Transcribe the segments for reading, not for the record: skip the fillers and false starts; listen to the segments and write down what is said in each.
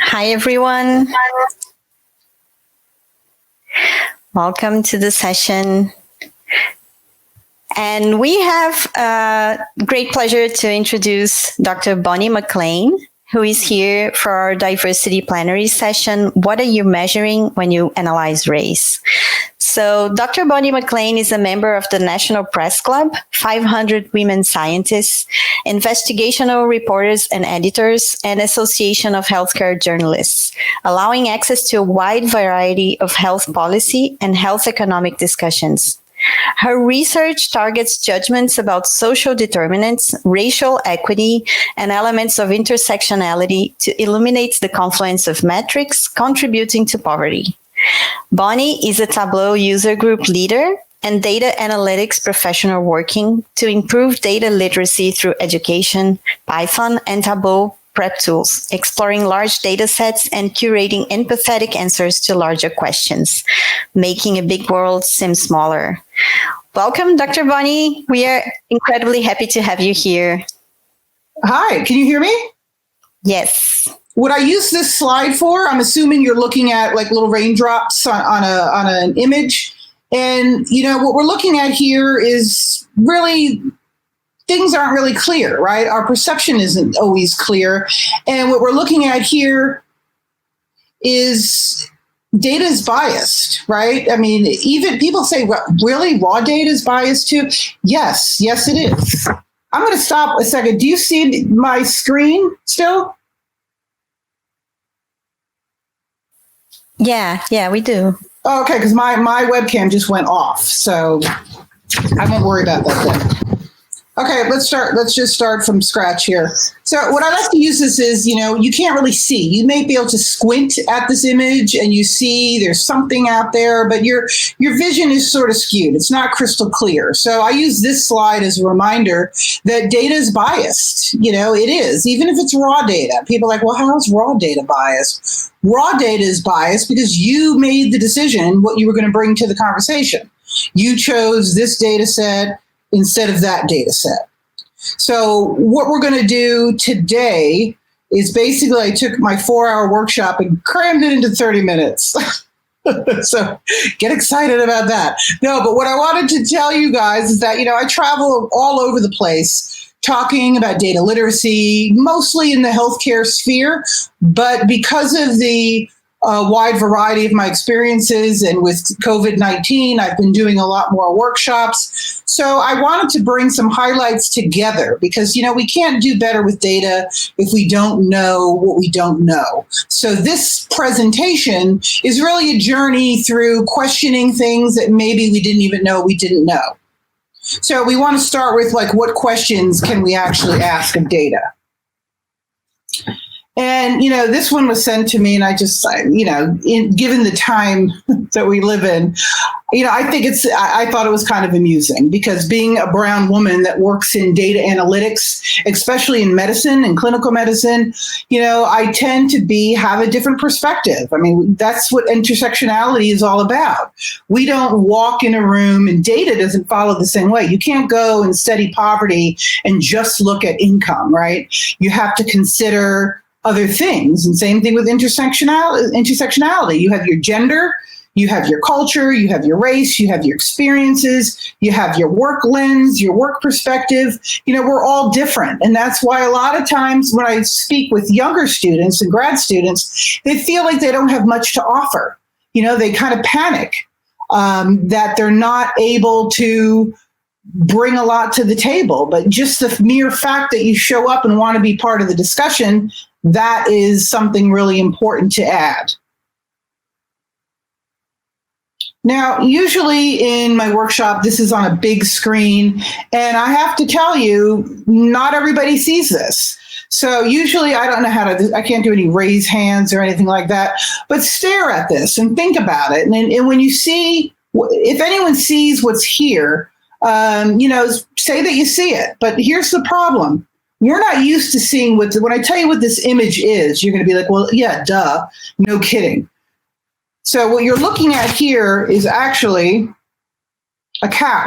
Hi, everyone. Welcome to the session. And we have a great pleasure to introduce Dr. Bonny McClain, who is here for our diversity plenary session. What are you measuring when you analyze race? So Dr. Bonny McClain is a member of the National Press Club, 500 Women Scientists, Investigational Reporters and Editors, and Association of Healthcare Journalists, allowing access to a wide variety of health policy and health economic discussions. Her research targets judgments about social determinants, racial equity, and elements of intersectionality to illuminate the confluence of metrics contributing to poverty. Bonny is a Tableau user group leader and data analytics professional working to improve data literacy through education, Python, and Tableau prep tools, exploring large data sets and curating empathetic answers to larger questions, making a big world seem smaller. Welcome, Dr. Bonny. We are incredibly happy to have you here. Hi, can you hear me? Yes. What I use this slide for, I'm assuming you're looking at like little raindrops on an image. And, you know, what we're looking at here is really, things aren't really clear, right? Our perception isn't always clear. And what we're looking at here is data is biased, right? I mean, even people say, really, raw data is biased too? Yes, it is. I'm going to stop a second. Do you see my screen still? Yeah, we do. Oh, okay, because my webcam just went off, so I won't worry about that then. Okay, let's just start from scratch here. So what I like to use this is, you know, you can't really see. You may be able to squint at this image and you see there's something out there, but your vision is sort of skewed. It's not crystal clear. So I use this slide as a reminder that data is biased. You know, it is, even if it's raw data. People are like, well, how's raw data biased? Raw data is biased because you made the decision what you were going to bring to the conversation. You chose this data set instead of that data set. So what we're going to do today is basically I took my 4-hour workshop and crammed it into 30 minutes. So get excited about that. No, but what I wanted to tell you guys is that, you know, I travel all over the place talking about data literacy, mostly in the healthcare sphere, but because of the wide variety of my experiences, and with COVID-19, I've been doing a lot more workshops. So I wanted to bring some highlights together because, you know, we can't do better with data if we don't know what we don't know. So this presentation is really a journey through questioning things that maybe we didn't even know we didn't know. So we want to start with, like, what questions can we actually ask of data? And, you know, this one was sent to me, and I just, you know, given the time that we live in, you know, I thought it was kind of amusing because being a brown woman that works in data analytics, especially in medicine and clinical medicine, you know, I tend to have a different perspective. I mean, that's what intersectionality is all about. We don't walk in a room, and data doesn't follow the same way. You can't go and study poverty and just look at income, right? You have to consider other things. And same thing with intersectionality. You have your gender, you have your culture, you have your race, you have your experiences, you have your work lens, your work perspective. You know, we're all different. And that's why a lot of times when I speak with younger students and grad students, they feel like they don't have much to offer. You know, they kind of panic that they're not able to bring a lot to the table. But just the mere fact that you show up and want to be part of the discussion, that is something really important to add. Now, usually in my workshop, this is on a big screen, and I have to tell you, not everybody sees this. So usually I don't know I can't do any raise hands or anything like that, but stare at this and think about it. And when you see, if anyone sees what's here, you know, say that you see it. But here's the problem. We're not used to seeing when I tell you what this image is, you're going to be like, well, yeah, duh, no kidding. So what you're looking at here is actually a cow.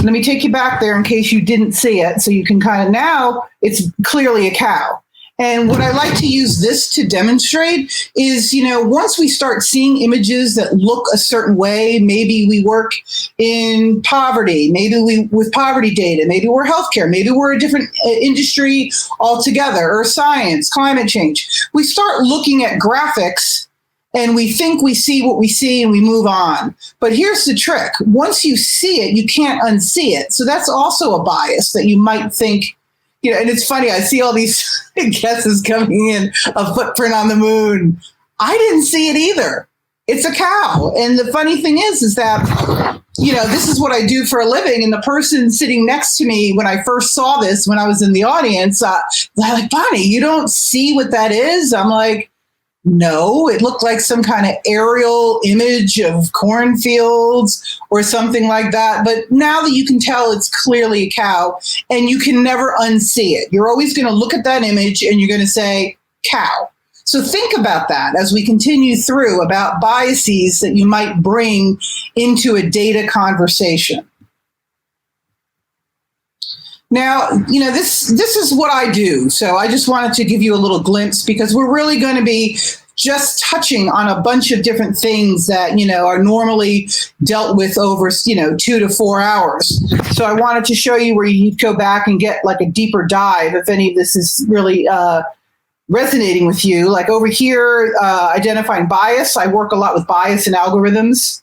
Let me take you back there in case you didn't see it. So you can kind of, now it's clearly a cow. And what I like to use this to demonstrate is, once we start seeing images that look a certain way, maybe we work in poverty, maybe we with poverty data, maybe we're healthcare, maybe we're a different industry altogether, or science, climate change. We start looking at graphics and we think we see what we see and we move on. But here's the trick. Once you see it, you can't unsee it. So that's also a bias that you might think, and it's funny, I see all these guesses coming in, a footprint on the moon. I didn't see it either. It's a cow. And the funny thing is that, this is what I do for a living. And the person sitting next to me, when I first saw this, when I was in the audience, they're like, Bonnie, you don't see what that is? I'm like, no, it looked like some kind of aerial image of cornfields or something like that. But now that you can tell, it's clearly a cow, and you can never unsee it. You're always going to look at that image and you're going to say cow. So think about that as we continue through about biases that you might bring into a data conversation. Now, this is what I do. So I just wanted to give you a little glimpse, because we're really going to be just touching on a bunch of different things that, are normally dealt with over, 2 to 4 hours. So I wanted to show you where you go back and get like a deeper dive if any of this is really resonating with you. Like over here, identifying bias. I work a lot with bias and algorithms.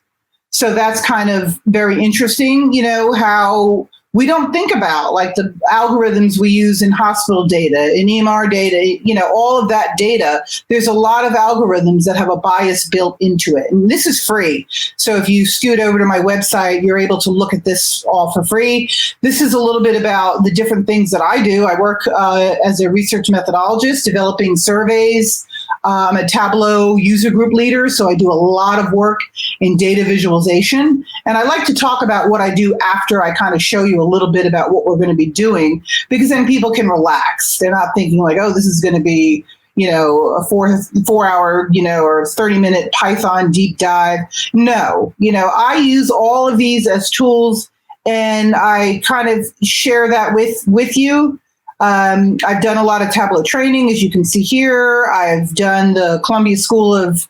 So that's kind of very interesting, how we don't think about like the algorithms we use in hospital data, in EMR data, all of that data. There's a lot of algorithms that have a bias built into it. And this is free. So if you scoot over to my website, you're able to look at this all for free. This is a little bit about the different things that I do. I work as a research methodologist, developing surveys. I'm a Tableau user group leader, so I do a lot of work in data visualization. And I like to talk about what I do after I kind of show you a little bit about what we're going to be doing, because then people can relax. They're not thinking like, oh, this is going to be, a 4 hour, or 30-minute Python deep dive. No, I use all of these as tools, and I kind of share that with you. I've done a lot of Tableau training, as you can see here. I've done the Columbia School of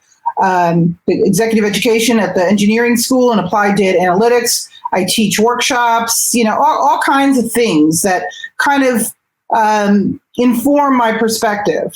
Executive Education at the Engineering School and Applied Data Analytics. I teach workshops, all kinds of things that kind of inform my perspective.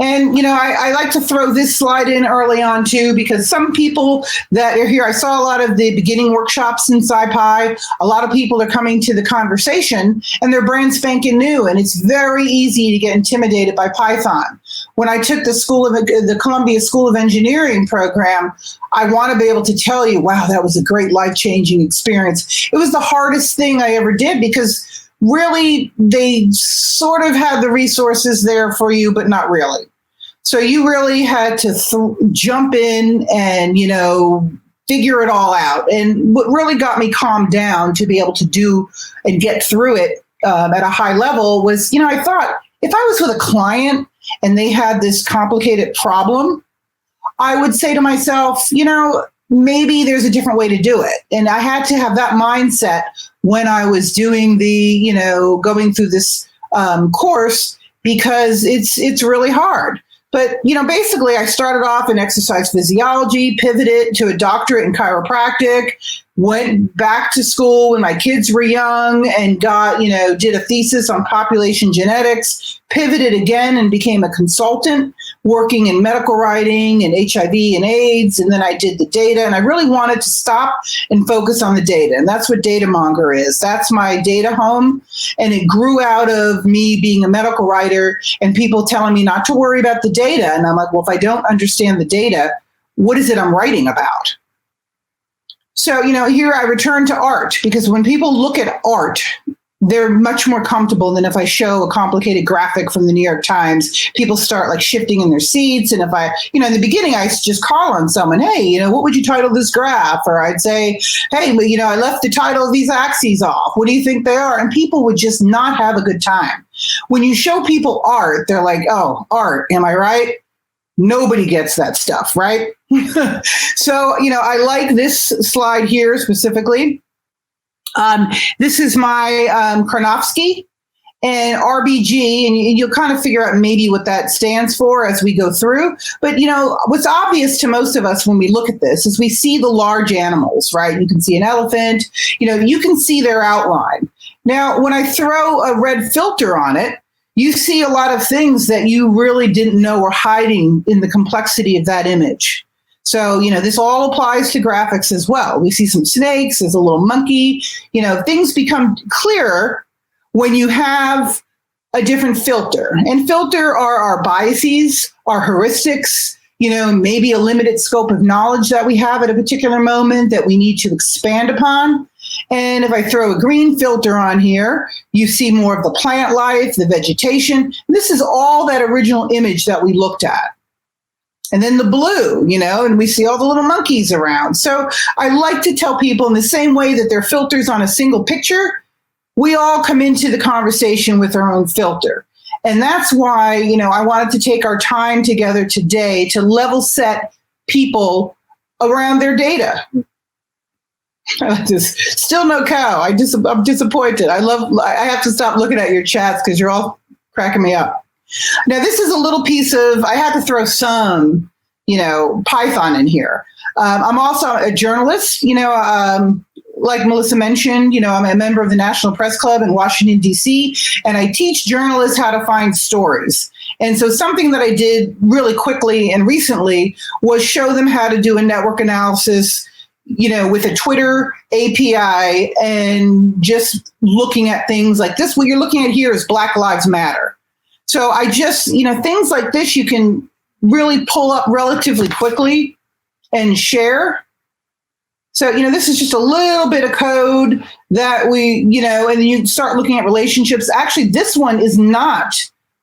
And, I like to throw this slide in early on, too, because some people that are here, I saw a lot of the beginning workshops in SciPy. A lot of people are coming to the conversation and they're brand spanking new. And it's very easy to get intimidated by Python. When I took the Columbia School of Engineering program, I want to be able to tell you, wow, that was a great life-changing experience. It was the hardest thing I ever did, because really, they sort of had the resources there for you, but not really. So you really had to jump in and, figure it all out. And what really got me calmed down to be able to do and get through it at a high level was, I thought, if I was with a client and they had this complicated problem, I would say to myself, maybe there's a different way to do it. And I had to have that mindset when I was doing the, going through this course, because it's really hard. But, basically I started off in exercise physiology, pivoted to a doctorate in chiropractic, went back to school when my kids were young and got, did a thesis on population genetics, pivoted again and became a consultant working in medical writing and HIV and AIDS. And then I did the data, and I really wanted to stop and focus on the data. And that's what Datamonger is. That's my data home. And it grew out of me being a medical writer and people telling me not to worry about the data. And I'm like, well, if I don't understand the data, what is it I'm writing about? So, here I return to art, because when people look at art, they're much more comfortable than if I show a complicated graphic from the New York Times. People start like shifting in their seats. And if I, in the beginning, I used to just call on someone, hey, what would you title this graph? Or I'd say, hey, I left the title of these axes off. What do you think they are? And people would just not have a good time. When you show people art, they're like, oh, art, am I right? Nobody gets that stuff, right? So, I like this slide here specifically. This is my Kronofsky, and RBG, and you'll kind of figure out maybe what that stands for as we go through. But, what's obvious to most of us when we look at this is we see the large animals, right? You can see an elephant, you can see their outline. Now, when I throw a red filter on it, you see a lot of things that you really didn't know were hiding in the complexity of that image. So, this all applies to graphics as well. We see some snakes, there's a little monkey, things become clearer when you have a different filter. And filter are our biases, our heuristics, maybe a limited scope of knowledge that we have at a particular moment that we need to expand upon. And if I throw a green filter on here, you see more of the plant life, the vegetation. This is all that original image that we looked at. And then the blue, and we see all the little monkeys around. So I like to tell people in the same way that there are filters on a single picture, we all come into the conversation with our own filter. And that's why, I wanted to take our time together today to level set people around their data. Still no cow. I'm disappointed. I have to stop looking at your chats because you're all cracking me up. Now, this is a little piece of, I had to throw some, Python in here. I'm also a journalist, like Melissa mentioned, I'm a member of the National Press Club in Washington, D.C., and I teach journalists how to find stories. And so something that I did really quickly and recently was show them how to do a network analysis, with a Twitter API and just looking at things like this. What you're looking at here is Black Lives Matter. So I just, things like this you can really pull up relatively quickly and share. So, this is just a little bit of code that we, and then you start looking at relationships. Actually, this one is not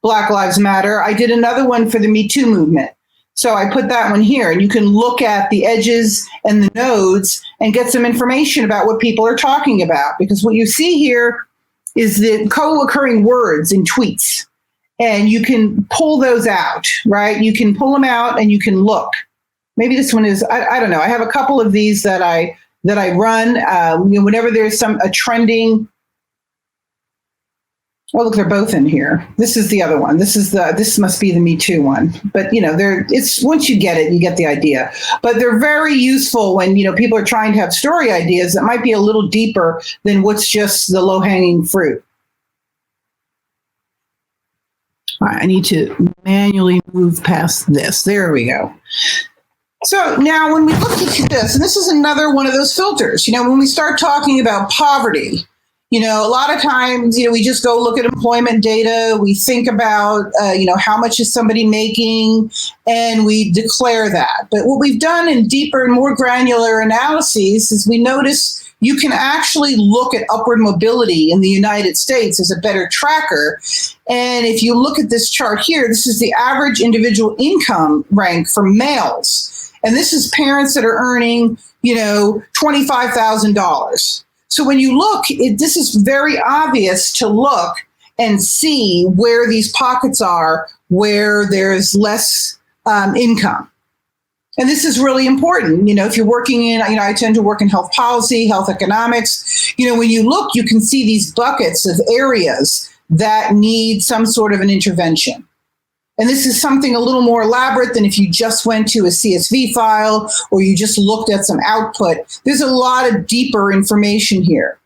Black Lives Matter. I did another one for the Me Too movement. So I put that one here, and you can look at the edges and the nodes and get some information about what people are talking about. Because what you see here is the co-occurring words in tweets. And you can pull those out, right? You can pull them out and you can look. Maybe this one is, I don't know. I have a couple of these that I run. Whenever there's a trending, oh, look, they're both in here. This is the other one. This must be the Me Too one. But, it's once you get it, you get the idea. But they're very useful when, people are trying to have story ideas that might be a little deeper than what's just the low-hanging fruit. All right, I need to manually move past this. There we go. So now when we look at this, and this is another one of those filters, when we start talking about poverty, a lot of times, we just go look at employment data. We think about, how much is somebody making, and we declare that. But what we've done in deeper and more granular analyses is we notice you can actually look at upward mobility in the United States as a better tracker. And if you look at this chart here, this is the average individual income rank for males. And this is parents that are earning, $25,000. So when you look, this is very obvious to look and see where these pockets are, where there's less income. And this is really important. If you're working in, I tend to work in health policy, health economics. When you look, you can see these buckets of areas that need some sort of an intervention. And this is something a little more elaborate than if you just went to a CSV file or you just looked at some output. There's a lot of deeper information here.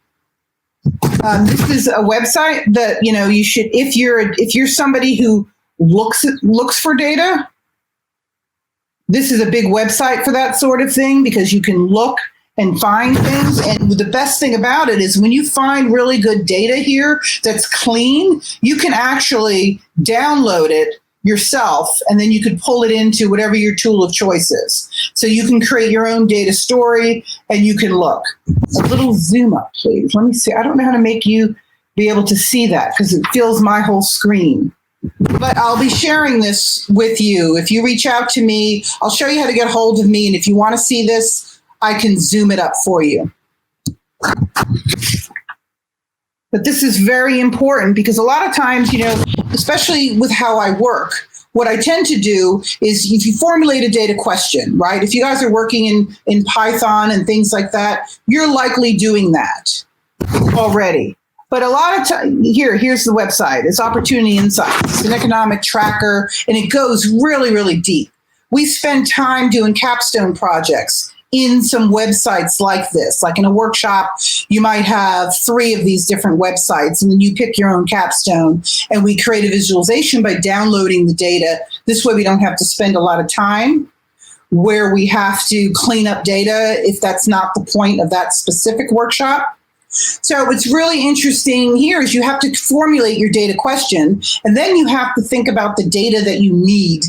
This is a website that, you should, if you're somebody who looks for data, this is a big website for that sort of thing because you can look and find things. And the best thing about it is when you find really good data here that's clean, you can actually download it yourself, and then you could pull it into whatever your tool of choice is. So you can create your own data story and you can look. A little zoom up, please. Let me see. I don't know how to make you be able to see that because it fills my whole screen. But I'll be sharing this with you. If you reach out to me, I'll show you how to get hold of me. And if you want to see this, I can zoom it up for you. But this is very important because a lot of times, especially with how I work, what I tend to do is if you formulate a data question, right? If you guys are working in Python and things like that, you're likely doing that already. But a lot of time, here's the website. It's Opportunity Insights. It's an economic tracker, and it goes really, really deep. We spend time doing capstone projects in some websites like this. Like in a workshop, you might have 3 of these different websites, and then you pick your own capstone, and we create a visualization by downloading the data. This way we don't have to spend a lot of time where we have to clean up data if that's not the point of that specific workshop. So what's really interesting here is you have to formulate your data question, and then you have to think about the data that you need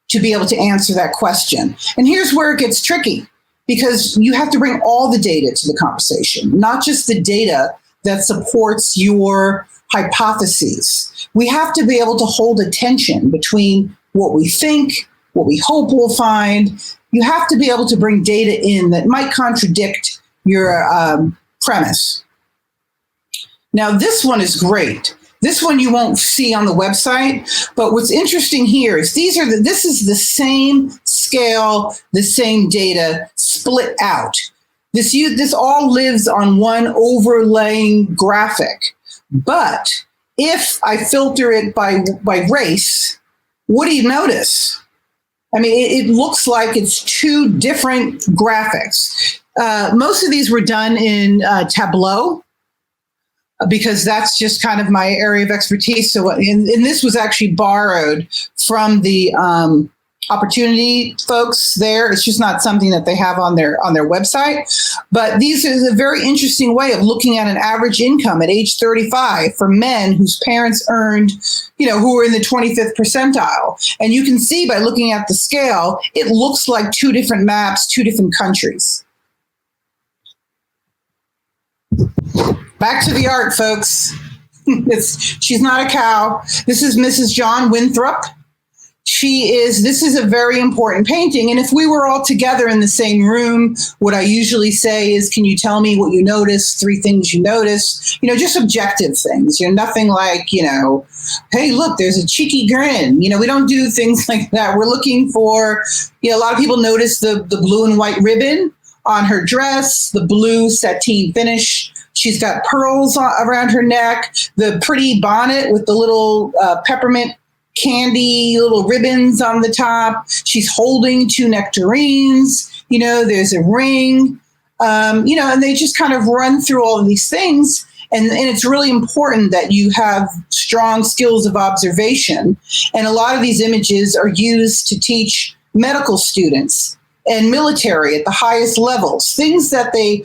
to be able to answer that question. And here's where it gets tricky, because you have to bring all the data to the conversation, not just the data that supports your hypotheses. We have to be able to hold a tension between what we think, what we hope we'll find. You have to be able to bring data in that might contradict your premise. Now, this one is great. This one you won't see on the website, but what's interesting here is this is the same scale, the same data split out. This all lives on one overlaying graphic. But if I filter it by race, what do you notice? I mean, it looks like it's 2 different graphics. Most of these were done in Tableau, because that's just kind of my area of expertise. So, and this was actually borrowed from the Opportunity folks there. It's just not something that they have on their website. But these is a very interesting way of looking at an average income at age 35 for men whose parents earned, who were in the 25th percentile. And you can see by looking at the scale, it looks like 2 different maps, 2 different countries. Back to the art, folks. She's not a cow. This is Mrs. John Winthrop. This is a very important painting. And if we were all together in the same room, what I usually say is, can you tell me what you noticed? 3 things you noticed, just objective things, nothing like, hey, look, there's a cheeky grin. We don't do things like that. We're looking for, a lot of people notice the blue and white ribbon on her dress, the blue sateen finish. She's got pearls around her neck, the pretty bonnet with the little peppermint candy little ribbons on the top. She's holding 2 nectarines. There's a ring, and they just kind of run through all of these things. And it's really important that you have strong skills of observation. And a lot of these images are used to teach medical students and military at the highest levels, things that they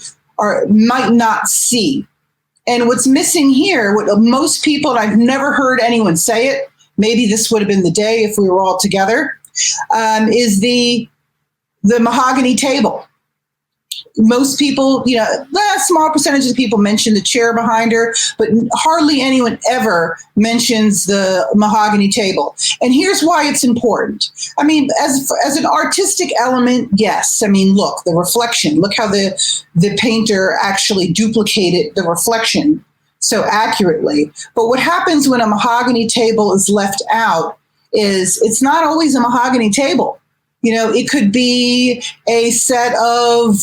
might not see. And what's missing here, what most people, and I've never heard anyone say it, maybe this would have been the day if we were all together, is the mahogany table. Most people, a small percentage of people mention the chair behind her, but hardly anyone ever mentions the mahogany table. And here's why it's important. I mean, as an artistic element, yes. I mean, look, the reflection. Look how the painter actually duplicated the reflection so accurately. But what happens when a mahogany table is left out is it's not always a mahogany table. It could be a set of,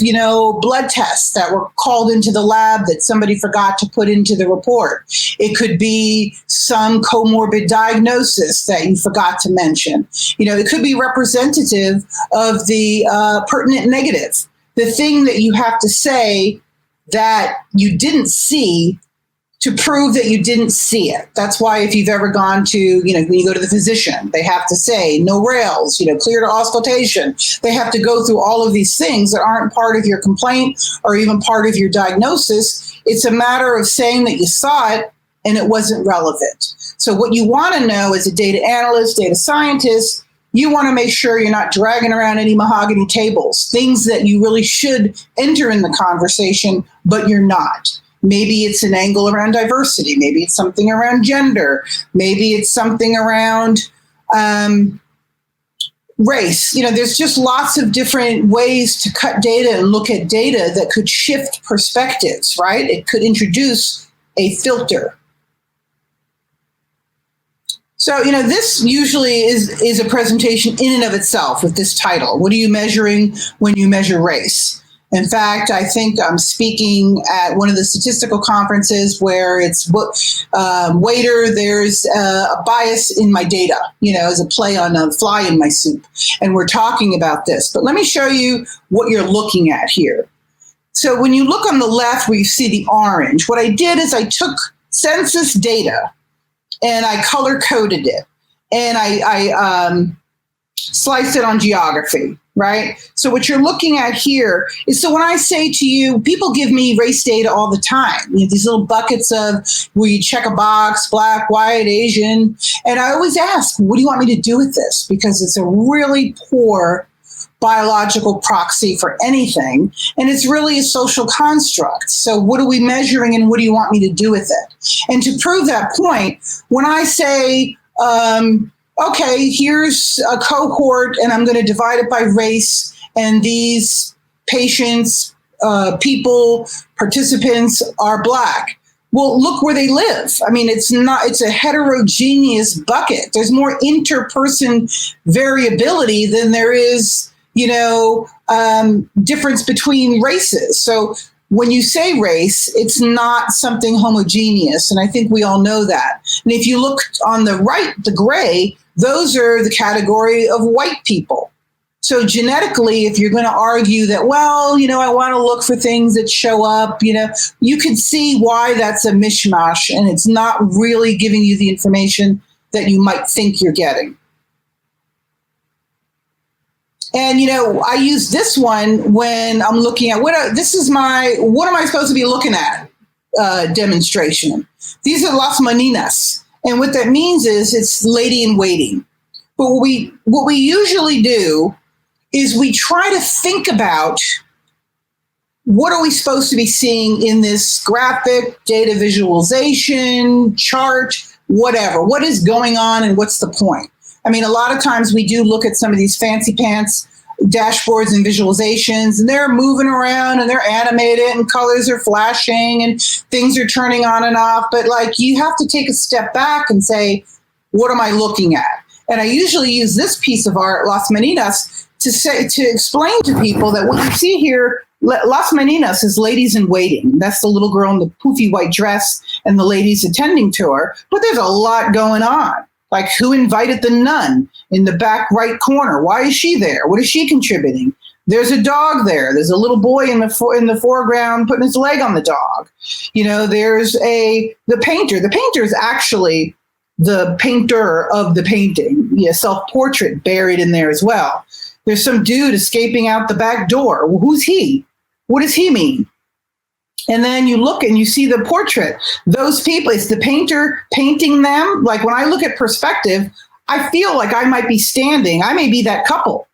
blood tests that were called into the lab that somebody forgot to put into the report. It could be some comorbid diagnosis that you forgot to mention. It could be representative of the pertinent negative, the thing that you have to say that you didn't see to prove that you didn't see it. That's why if you've ever gone to, when you go to the physician, they have to say no rails, clear to auscultation. They have to go through all of these things that aren't part of your complaint or even part of your diagnosis. It's a matter of saying that you saw it and it wasn't relevant. So what you want to know as a data analyst, data scientist, you want to make sure you're not dragging around any mahogany tables, things that you really should enter in the conversation, but you're not. Maybe it's an angle around diversity. Maybe it's something around gender. Maybe it's something around race. There's just lots of different ways to cut data and look at data that could shift perspectives, right? It could introduce a filter. So, this usually is a presentation in and of itself with this title. What are you measuring when you measure race? In fact, I think I'm speaking at one of the statistical conferences where it's waiter, there's a bias in my data, as a play on a fly in my soup. And we're talking about this. But let me show you what you're looking at here. So when you look on the left where you see the orange, what I did is I took census data and I color coded it. And I sliced it on geography, right? So what you're looking at here is, so when I say to you, people give me race data all the time, these little buckets of where you check a box, black, white, Asian. And I always ask, what do you want me to do with this? Because it's a really poor biological proxy for anything. And it's really a social construct. So what are we measuring and what do you want me to do with it? And to prove that point, when I say, okay, here's a cohort and I'm going to divide it by race, and these patients, people, participants are Black. Well, look where they live. I mean, it's a heterogeneous bucket. There's more interperson variability than there is, difference between races. So when you say race, it's not something homogeneous. And I think we all know that. And if you look on the right, the gray, those are the category of white people. So genetically, if you're going to argue that, well, I want to look for things that show up, you could see why that's a mishmash and it's not really giving you the information that you might think you're getting. And, I use this one when I'm looking at what am I supposed to be looking at demonstration. These are las Meninas. And what that means is it's lady in waiting. But what we usually do is we try to think about what are we supposed to be seeing in this graphic, data visualization, chart, whatever. What is going on and what's the point? I mean, a lot of times we do look at some of these fancy pants dashboards and visualizations, and they're moving around and they're animated and colors are flashing and things are turning on and off. But you have to take a step back and say, what am I looking at? And I usually use this piece of art, Las Meninas, to explain to people that what you see here, Las Meninas is ladies in waiting. That's the little girl in the poofy white dress and the ladies attending to her. But there's a lot going on. Like, who invited the nun in the back right corner? Why is she there? What is she contributing? There's a dog there. There's a little boy in the foreground putting his leg on the dog. There's the painter. The painter is actually the painter of the painting. Self-portrait buried in there as well. There's some dude escaping out the back door. Well, who's he? What does he mean? And then you look and you see the portrait. Those people, it's the painter painting them. Like, when I look at perspective, I feel like I might be standing. I may be that couple.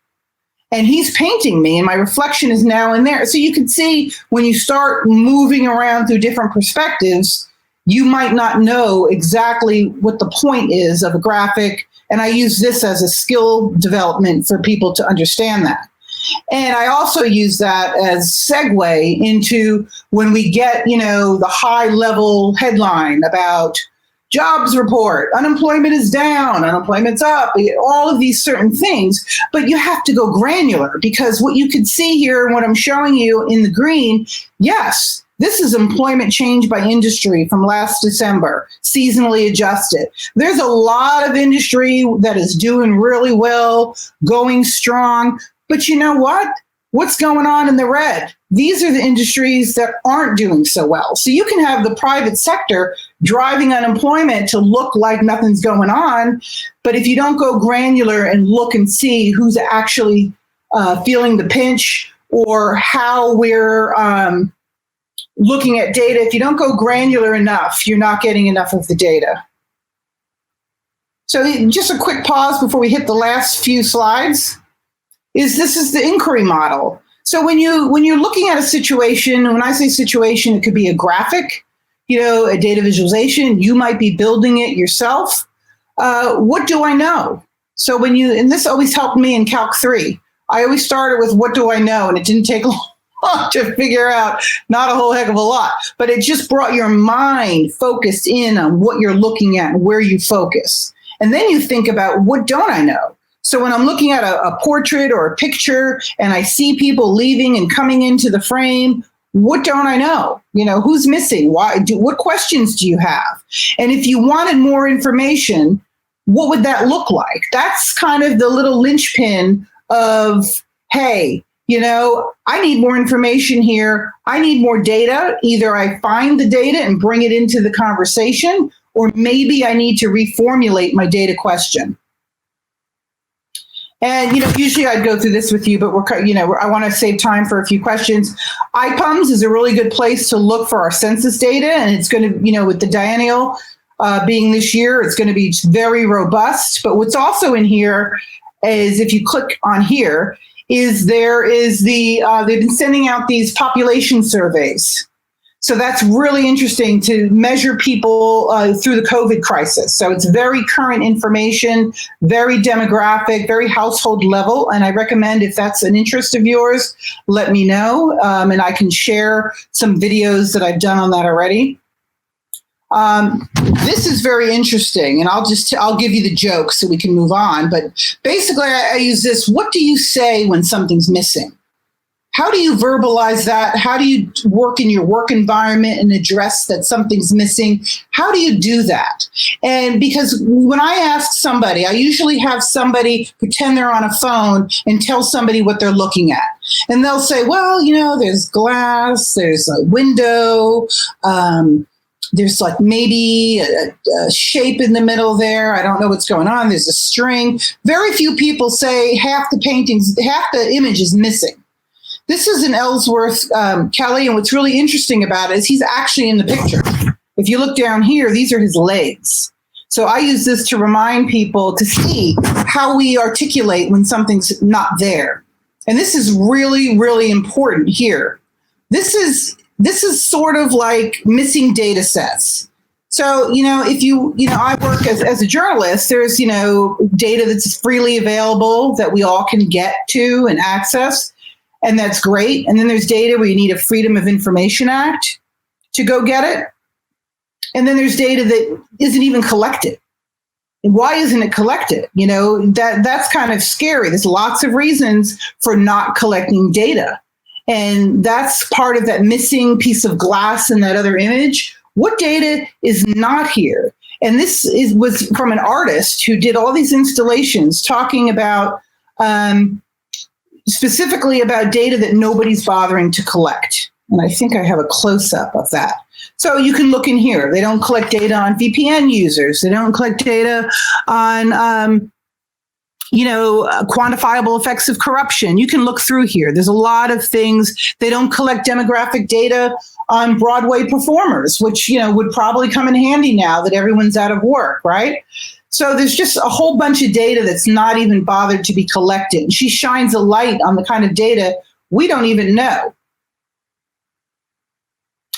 And he's painting me, and my reflection is now in there. So you can see when you start moving around through different perspectives, you might not know exactly what the point is of a graphic. And I use this as a skill development for people to understand that. And I also use that as segue into when we get, the high level headline about jobs report, unemployment is down, unemployment's up, all of these certain things. But you have to go granular, because what you can see here and what I'm showing you in the green, yes, this is employment change by industry from last December, seasonally adjusted. There's a lot of industry that is doing really well, going strong. But you know what? What's going on in the red? These are the industries that aren't doing so well. So you can have the private sector driving unemployment to look like nothing's going on. But if you don't go granular and look and see who's actually feeling the pinch, or how we're looking at data, if you don't go granular enough, you're not getting enough of the data. So just a quick pause before we hit the last few slides. This is the inquiry model. So when you're looking at a situation, when I say situation, it could be a graphic, a data visualization. You might be building it yourself. What do I know? So and this always helped me in Calc 3. I always started with what do I know? And it didn't take long to figure out, not a whole heck of a lot, but it just brought your mind focused in on what you're looking at and where you focus. And then you think about, what don't I know? So when I'm looking at a portrait or a picture and I see people leaving and coming into the frame, what don't I know? Who's missing? What questions do you have? And if you wanted more information, what would that look like? That's kind of the little linchpin of, hey, I need more information here. I need more data. Either I find the data and bring it into the conversation, or maybe I need to reformulate my data question. And, usually I'd go through this with you, but I want to save time for a few questions. IPUMS is a really good place to look for our census data. And it's going to, with the diennial being this year, it's going to be very robust. But what's also in here is, if you click on here, they've been sending out these population surveys. So that's really interesting to measure people through the COVID crisis. So it's very current information, very demographic, very household level. And I recommend, if that's an interest of yours, let me know. And I can share some videos that I've done on that already. This is very interesting, and I'll give you the joke so we can move on. But basically, I use this. What do you say when something's missing? How do you verbalize that? How do you work in your work environment and address that something's missing? How do you do that? And because when I ask somebody, I usually have somebody pretend they're on a phone and tell somebody what they're looking at. And they'll say, well, there's glass, there's a window, there's like maybe a shape in the middle there. I don't know what's going on. There's a string. Very few people say half the image is missing. This is an Ellsworth Kelly, and what's really interesting about it is he's actually in the picture. If you look down here, these are his legs. So I use this to remind people to see how we articulate when something's not there. And this is really, really important here. This is sort of like missing data sets. So, if I work as a journalist, there's, data that's freely available that we all can get to and access. And that's great. And then there's data where you need a Freedom of Information Act to go get it. And then there's data that isn't even collected. And why isn't it collected? That's kind of scary. There's lots of reasons for not collecting data. And that's part of that missing piece of glass in that other image. What data is not here? And this was from an artist who did all these installations talking about specifically about data that nobody's bothering to collect. And I think I have a close-up of that. So you can look in here. They don't collect data on VPN users. They don't collect data on, quantifiable effects of corruption. You can look through here. There's a lot of things. They don't collect demographic data on Broadway performers, which, would probably come in handy now that everyone's out of work, right? So there's just a whole bunch of data that's not even bothered to be collected. And she shines a light on the kind of data we don't even know.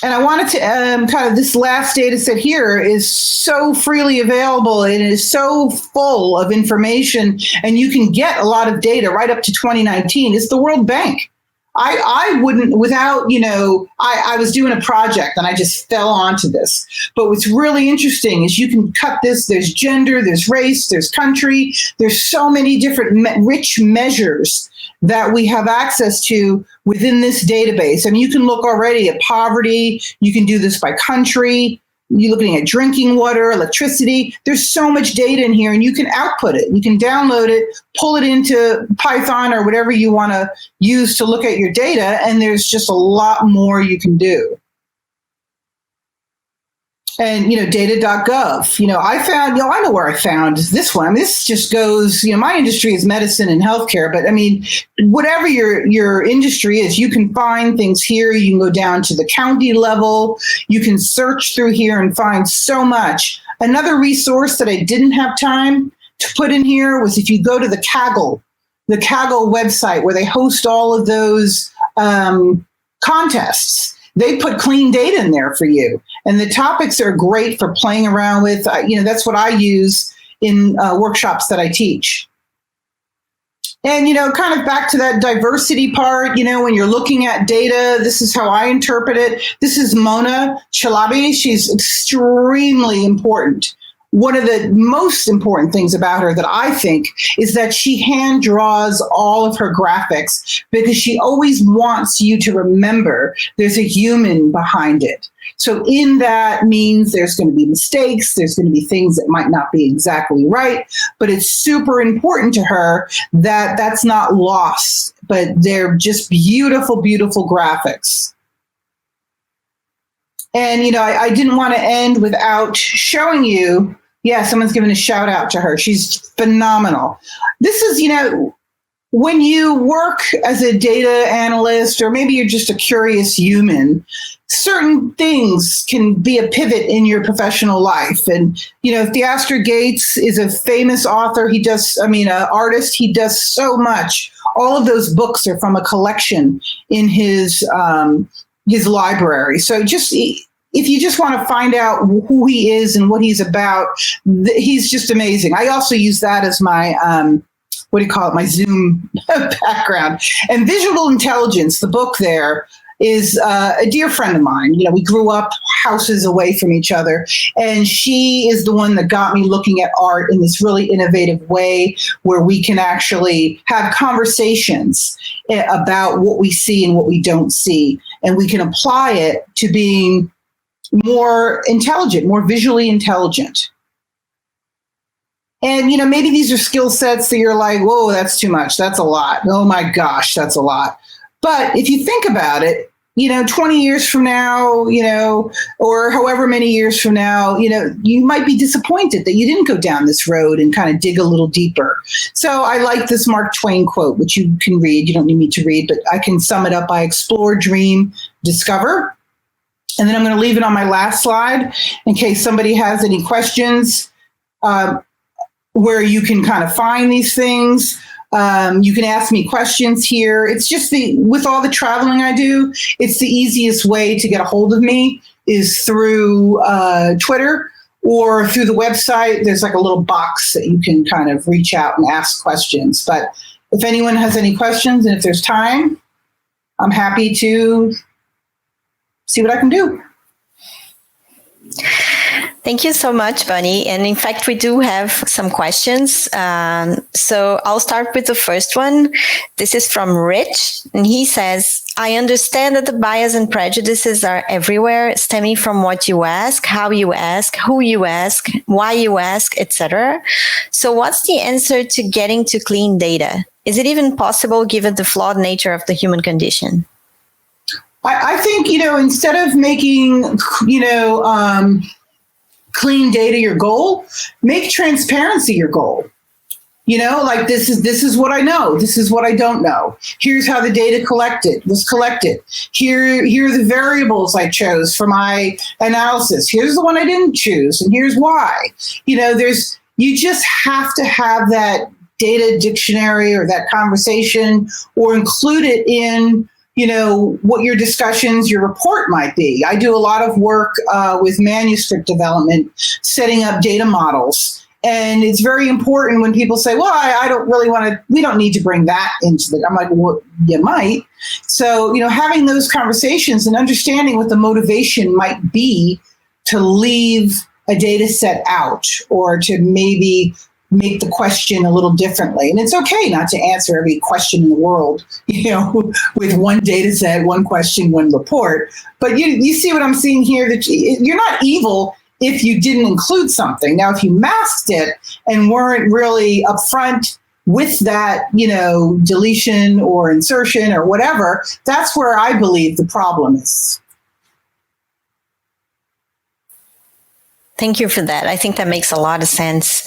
And I wanted to this last data set here is so freely available and it is so full of information, and you can get a lot of data right up to 2019. It's the World Bank. I wouldn't, without, I was doing a project and I just fell onto this. But what's really interesting is you can cut this. There's gender, there's race, there's country. There's so many different rich measures that we have access to within this database. I mean, you can look already at poverty. You can do this by country. You're looking at drinking water, electricity. There's so much data in here, and you can output it. You can download it, pull it into Python or whatever you want to use to look at your data, and there's just a lot more you can do. And, data.gov, I found, I know where I found this one. I mean, this just goes, my industry is medicine and healthcare, but I mean, whatever your industry is, you can find things here. You can go down to the county level. You can search through here and find so much. Another resource that I didn't have time to put in here was if you go to the Kaggle website where they host all of those contests. They put clean data in there for you. And the topics are great for playing around with. That's what I use in workshops that I teach. And, kind of back to that diversity part, when you're looking at data, this is how I interpret it. This is Mona Chalabi. She's extremely important. one of the most important things about her that I think is that she hand draws all of her graphics because she always wants you to remember there's a human behind it. So in that means there's going to be mistakes, there's going to be things that might not be exactly right, but it's super important to her that that's not lost, but they're just beautiful, beautiful graphics. And, I didn't want to end without showing you, someone's giving a shout out to her. She's phenomenal. This is, when you work as a data analyst, or maybe you're just a curious human, certain things can be a pivot in your professional life. And, Theaster Gates is a famous author. An artist. He does so much. All of those books are from a collection in his library. So if you just want to find out who he is and what he's about, he's just amazing. I also use that as my, my Zoom background. And Visual Intelligence, the book there, is a dear friend of mine. We grew up houses away from each other, and she is the one that got me looking at art in this really innovative way where we can actually have conversations about what we see and what we don't see, and we can apply it to being more intelligent, more visually intelligent. And, maybe these are skill sets that you're like, whoa, that's too much. That's a lot. Oh my gosh, that's a lot. But if you think about it, 20 years from now, or however many years from now, you might be disappointed that you didn't go down this road and kind of dig a little deeper. So I like this Mark Twain quote, which you can read. You don't need me to read, but I can sum it up by explore, dream, discover. And then I'm going to leave it on my last slide in case somebody has any questions, where you can kind of find these things. You can ask me questions here. It's just with all the traveling I do, it's the easiest way to get a hold of me is through Twitter or through the website. There's like a little box that you can kind of reach out and ask questions. But if anyone has any questions and if there's time, I'm happy to see what I can do. Thank you so much, Bonny. And in fact, we do have some questions. So I'll start with the first one. This is from Rich. And he says, I understand that the bias and prejudices are everywhere, stemming from what you ask, how you ask, who you ask, why you ask, etc. So what's the answer to getting to clean data? Is it even possible given the flawed nature of the human condition? I think, instead of making, clean data your goal, make transparency your goal. Like this is what I know. This is what I don't know. Here's how the data was collected. Here are the variables I chose for my analysis. Here's the one I didn't choose, and here's why. You just have to have that data dictionary or that conversation, or include it in what your discussions, your report might be. I do a lot of work with manuscript development, setting up data models. And it's very important when people say, well, I don't really we don't need to bring that into it. I'm like, well, you might. So, having those conversations and understanding what the motivation might be to leave a data set out or to maybe make the question a little differently. And it's okay not to answer every question in the world, with one data set, one question, one report. But you see what I'm seeing here, that you're not evil if you didn't include something. Now, if you masked it and weren't really upfront with that, deletion or insertion or whatever, that's where I believe the problem is. Thank you for that. I think that makes a lot of sense.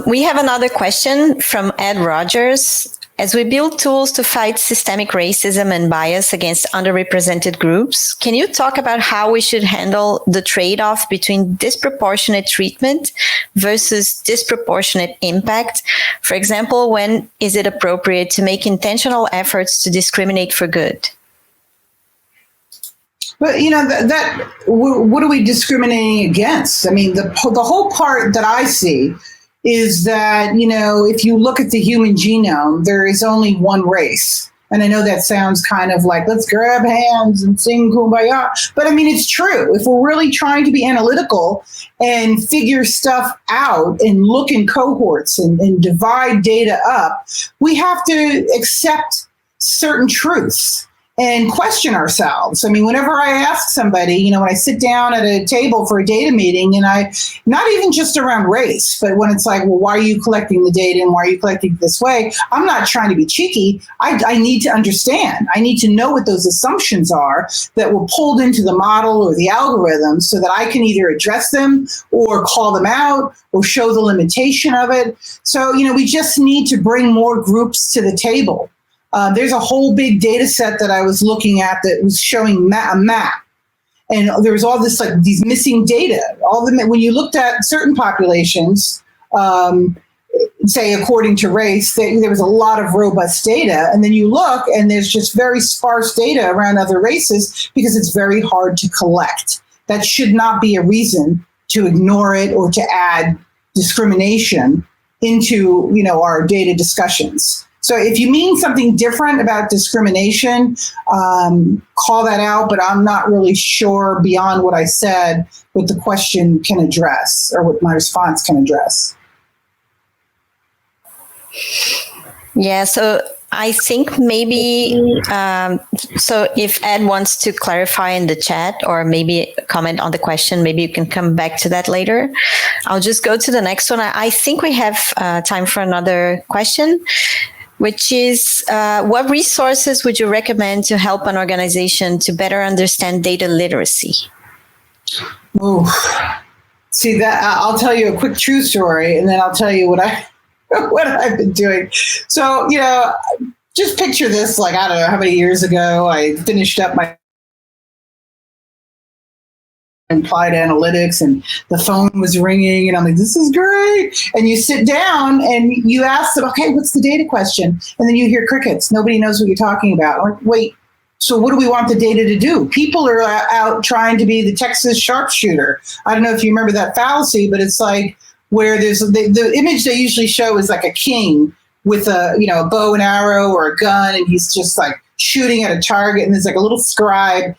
We have another question from Ed Rogers. As we build tools to fight systemic racism and bias against underrepresented groups, can you talk about how we should handle the trade-off between disproportionate treatment versus disproportionate impact? For example, when is it appropriate to make intentional efforts to discriminate for good? But, what are we discriminating against? I mean, the whole part that I see is that, if you look at the human genome, there is only one race. And I know that sounds kind of like, let's grab hands and sing Kumbaya. But I mean, it's true. If we're really trying to be analytical and figure stuff out and look in cohorts and divide data up, we have to accept certain truths and question ourselves. I mean, whenever I ask somebody, when I sit down at a table for a data meeting, and not even just around race, but when it's like, well, why are you collecting the data and why are you collecting it this way? I'm not trying to be cheeky. I need to understand. I need to know what those assumptions are that were pulled into the model or the algorithm so that I can either address them or call them out or show the limitation of it. So, we just need to bring more groups to the table. There's a whole big data set that I was looking at that was showing a map. And there was all this, these missing data. When you looked at certain populations, say according to race, there was a lot of robust data. And then you look and there's just very sparse data around other races because it's very hard to collect. That should not be a reason to ignore it or to add discrimination into, our data discussions. So if you mean something different about discrimination, call that out, but I'm not really sure beyond what I said what the question can address or what my response can address. Yeah, so I think maybe, so if Ed wants to clarify in the chat or maybe comment on the question, maybe you can come back to that later. I'll just go to the next one. I think we have time for another question, which is what resources would you recommend to help an organization to better understand data literacy? Ooh. See, that I'll tell you a quick true story, and then I'll tell you what I've been doing. So, just picture this, I don't know how many years ago I finished up my applied analytics and the phone was ringing and I'm like, this is great. And you sit down and you ask them, okay, what's the data question? And then you hear crickets. Nobody knows what you're talking about. Like, wait, so what do we want the data to do? People are out trying to be the Texas sharpshooter. I don't know if you remember that fallacy, but it's like where there's the image they usually show is like a king with a bow and arrow or a gun, and he's just like shooting at a target, and there's like a little scribe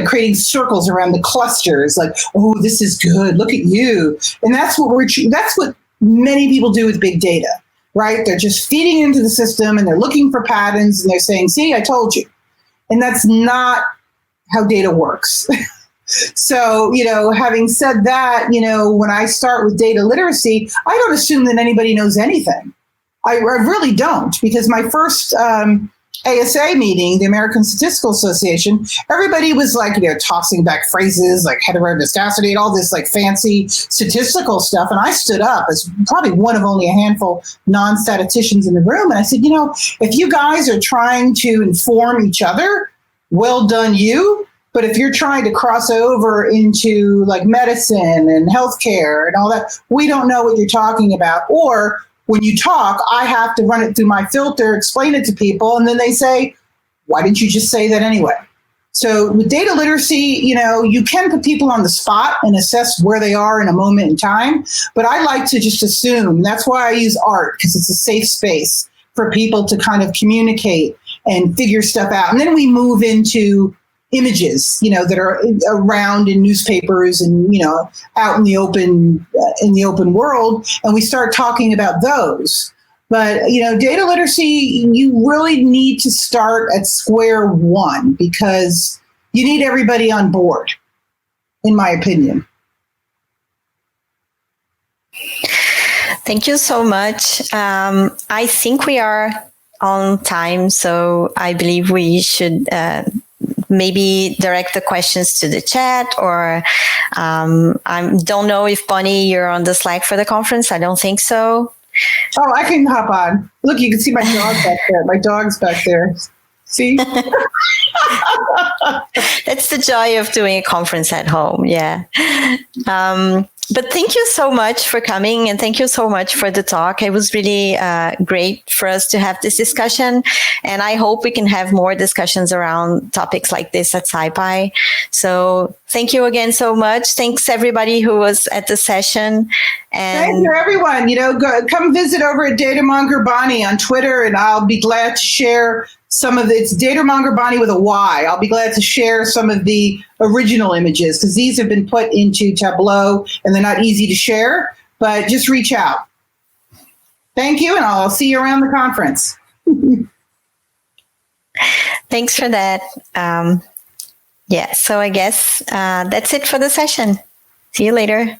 creating circles around the clusters, like, oh, this is good, look at you. And that's what many people do with big data, right? They're just feeding into the system and they're looking for patterns and they're saying, see, I told you. And that's not how data works. So, having said that, when I start with data literacy, I don't assume that anybody knows anything. I really don't, because my first ASA meeting, the American Statistical Association, everybody was like, tossing back phrases like heterodiscity and all this like fancy statistical stuff. And I stood up as probably one of only a handful non-statisticians in the room. And I said, if you guys are trying to inform each other, well done you. But if you're trying to cross over into like medicine and healthcare and all that, we don't know what you're talking about. Or when you talk, I have to run it through my filter, explain it to people, and then they say, why didn't you just say that anyway? So with data literacy, you can put people on the spot and assess where they are in a moment in time, but I like to just assume. That's why I use art, because it's a safe space for people to kind of communicate and figure stuff out. And then we move into images, that are around in newspapers and, out in the open world. And we start talking about those. But, data literacy, you really need to start at square one because you need everybody on board, in my opinion. Thank you so much. I think we are on time, so I believe we should maybe direct the questions to the chat, or I don't know if Bonny, you're on the Slack for the conference. I don't think so. Oh, I can hop on. Look, you can see my dog back there. My dog's back there. See? That's the joy of doing a conference at home. Yeah. But thank you so much for coming, and thank you so much for the talk. It was really great for us to have this discussion, and I hope we can have more discussions around topics like this at SciPy. So thank you again so much. Thanks everybody who was at the session. And thank you everyone. Come visit over at Datamonger Bonny on Twitter, and I'll be glad to share some of it's Datermonger Bonny with a Y. I'll be glad to share some of the original images because these have been put into Tableau and they're not easy to share, but just reach out. Thank you, and I'll see you around the conference. Thanks for that. Yeah, so I guess that's it for the session. See you later.